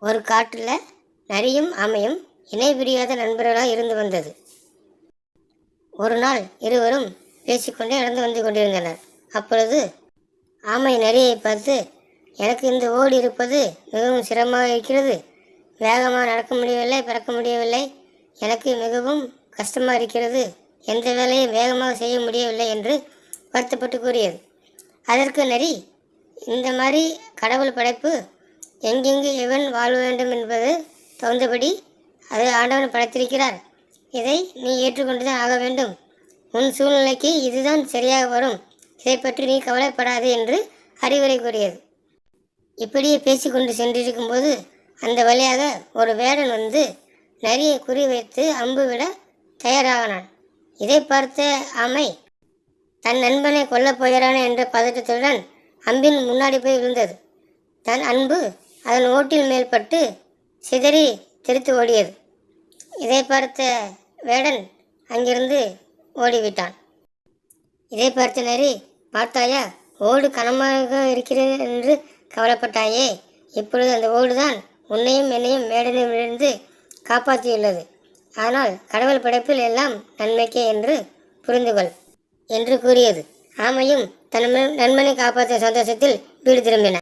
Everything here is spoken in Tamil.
ஒரு காட்டில் நரியும் ஆமையும் இணை பிரியாத நண்பர்களாக இருந்து வந்தது. ஒரு நாள் இருவரும் பேசிக்கொண்டே நடந்து வந்து கொண்டிருந்தனர். அப்பொழுது ஆமை நரியை பார்த்து, எனக்கு இந்த ஓடி இருப்பது மிகவும் சிரமமாக இருக்கிறது. வேகமாக நடக்க முடியவில்லை, பறக்க முடியவில்லை. எனக்கு மிகவும் கஷ்டமாக இருக்கிறது. எந்த வேலையும் வேகமாக செய்ய முடியவில்லை என்று வருத்தப்பட்டு கூறியது. அதற்கு நரி, இந்த மாதிரி கடவுள் படைப்பு, எங்கெங்கு எவன் வாழ வேண்டும் என்பது தகுந்தபடி அது ஆண்டவன் படைத்திருக்கிறார். இதை நீ ஏற்றுக்கொண்டுதான் ஆக வேண்டும். உன் சூழ்நிலைக்கு இதுதான் சரியாக வரும். இதை பற்றி நீ கவலைப்படாது என்று அறிவுரை கூறியது. இப்படியே பேசிக்கொண்டு சென்றிருக்கும்போது அந்த வழியாக ஒரு வேடன் வந்து நரியை குறிவைத்து அம்பு விட தயாராகினான். இதை பார்த்த ஆமை தன் நண்பனை கொல்லப் போகிறான் என்ற பதட்டத்துடன் அம்பின் முன்னாடி போய் விழுந்தது. தன் அன்பு அதன் ஓட்டில் மேல்பட்டு சிதறி தெரித்து ஓடியது. இதை பார்த்த வேடன் அங்கிருந்து ஓடிவிட்டான். இதை பார்த்த நரி, பார்த்தாயா, ஓடு கனமாக இருக்கிறது என்று கவலைப்பட்டாயே. இப்பொழுது அந்த ஓடுதான் உன்னையும் என்னையும் மேடனிலிருந்து காப்பாற்றியுள்ளது. ஆனால் கடவுள் படைப்பில் எல்லாம் நன்மைக்கே என்று புரிந்துகொள் என்று கூறியது. ஆமையும் தன் நண்பனை காப்பாற்றிய சந்தோஷத்தில் வீடு திரும்பின.